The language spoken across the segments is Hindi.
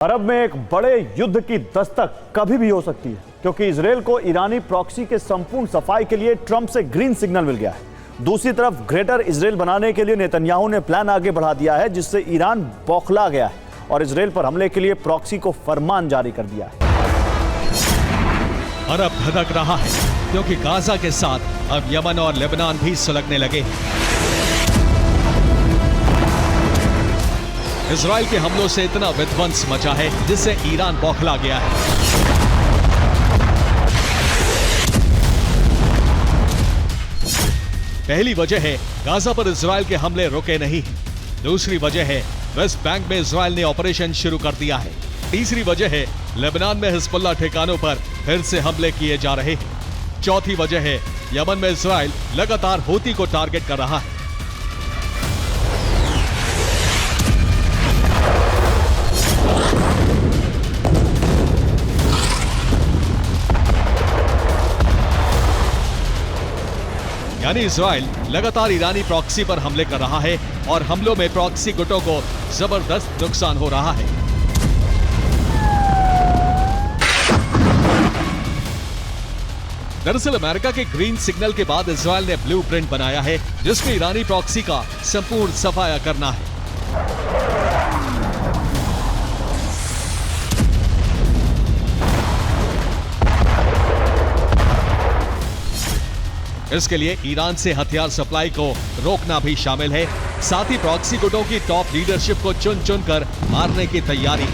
अरब में एक बड़े युद्ध की दस्तक कभी भी हो सकती है, क्योंकि इजरायल को ईरानी प्रॉक्सी के संपूर्ण सफाई के लिए ट्रंप से ग्रीन सिग्नल मिल गया है। दूसरी तरफ ग्रेटर इजरायल बनाने के लिए नेतन्याहू ने प्लान आगे बढ़ा दिया है, जिससे ईरान बौखला गया है और इजरायल पर हमले के लिए प्रॉक्सी को फरमान जारी कर दिया है। अरब धधक रहा है क्योंकि गाजा के साथ अब यमन और लेबनान भी सुलगने लगे। इजरायल के हमलों से इतना विध्वंस मचा है जिससे ईरान बौखला गया है। पहली वजह है गाजा पर इजरायल के हमले रुके नहीं। दूसरी वजह है वेस्ट बैंक में इजरायल ने ऑपरेशन शुरू कर दिया है। तीसरी वजह है लेबनान में हिजबुल्लाह ठिकानों पर फिर से हमले किए जा रहे हैं। चौथी वजह है यमन में इजरायल लगातार हूती को टारगेट कर रहा है। यानी इजरायल लगातार ईरानी प्रॉक्सी पर हमले कर रहा है और हमलों में प्रॉक्सी गुटों को जबरदस्त नुकसान हो रहा है। दरअसल अमेरिका के ग्रीन सिग्नल के बाद इजरायल ने ब्लूप्रिंट बनाया है, जिसमें ईरानी प्रॉक्सी का संपूर्ण सफाया करना है। इसके लिए ईरान से हथियार सप्लाई को रोकना भी शामिल है। साथ ही प्रॉक्सी गुटों की टॉप लीडरशिप को चुन चुन कर मारने की तैयारी।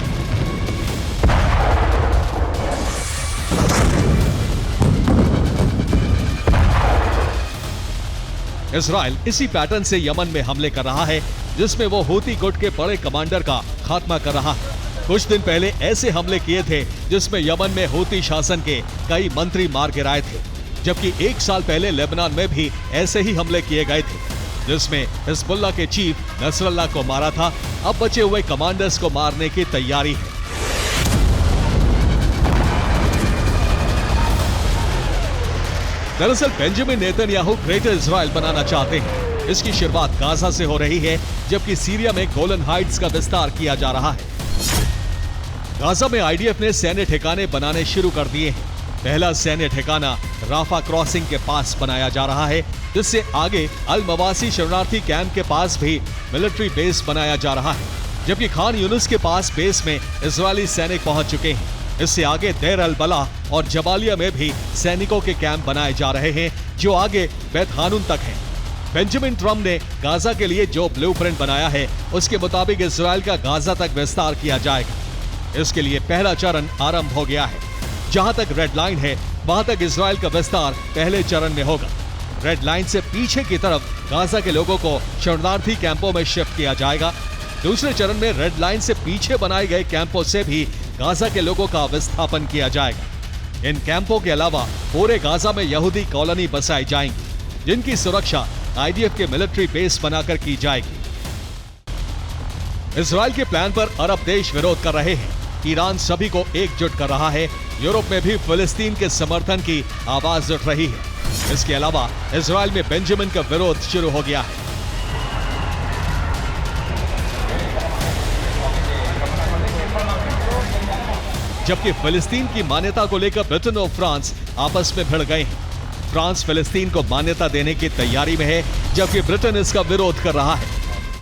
इजरायल इसी पैटर्न से यमन में हमले कर रहा है, जिसमें वो हूती गुट के बड़े कमांडर का खात्मा कर रहा है। कुछ दिन पहले ऐसे हमले किए थे जिसमें यमन में हूती शासन के कई मंत्री मार गिराए थे, जबकि एक साल पहले लेबनान में भी ऐसे ही हमले किए गए थे, जिसमें हिजबुल्लाह के चीफ नसरल्लाह को मारा था। अब बचे हुए कमांडर्स को मारने की तैयारी है। दरअसल बेंजामिन नेतन्याहू ग्रेटर इजरायल बनाना चाहते हैं। इसकी शुरुआत गाजा से हो रही है, जबकि सीरिया में गोलन हाइट्स का विस्तार किया जा रहा है। गाजा में आईडीएफ ने सैन्य ठिकाने बनाने शुरू कर दिए हैं। पहला सैन्य ठिकाना राफा क्रॉसिंग के पास बनाया जा रहा है, जिससे आगे अल मवासी शरणार्थी कैंप के पास भी मिलिट्री बेस बनाया जा रहा है, जबकि खान यूनुस के पास बेस में इजरायली सैनिक पहुंच चुके हैं। इससे आगे देर अल बला और जबालिया में भी सैनिकों के कैंप बनाए जा रहे हैं, जो आगे बैत हानून तक है। बेंजामिन ट्रंप ने गाजा के लिए जो ब्लूप्रिंट बनाया है, उसके मुताबिक इजरायल का गाजा तक विस्तार किया जाएगा। इसके लिए पहला चरण आरंभ हो गया है। जहां तक रेड लाइन है, वहां तक इजरायल का विस्तार पहले चरण में होगा। रेड लाइन से पीछे की तरफ गाजा के लोगों को शरणार्थी कैंपों में शिफ्ट किया जाएगा। दूसरे चरण में रेड लाइन से पीछे बनाए गए कैंपों से भी गाजा के लोगों का विस्थापन किया जाएगा। इन कैंपों के अलावा पूरे गाजा में यहूदी कॉलोनी बसाई जाएंगी, जिनकी सुरक्षा आईडीएफ के मिलिट्री बेस बनाकर की जाएगी। इजरायल के प्लान पर अरब देश विरोध कर रहे हैं। ईरान सभी को एकजुट कर रहा है। यूरोप में भी फिलिस्तीन के समर्थन की आवाज उठ रही है। इसके अलावा इजरायल में बेंजामिन का विरोध शुरू हो गया है। जबकि फिलिस्तीन की मान्यता को लेकर ब्रिटेन और फ्रांस आपस में भिड़ गए हैं। फ्रांस फिलिस्तीन को मान्यता देने की तैयारी में है, जबकि ब्रिटेन इसका विरोध कर रहा है।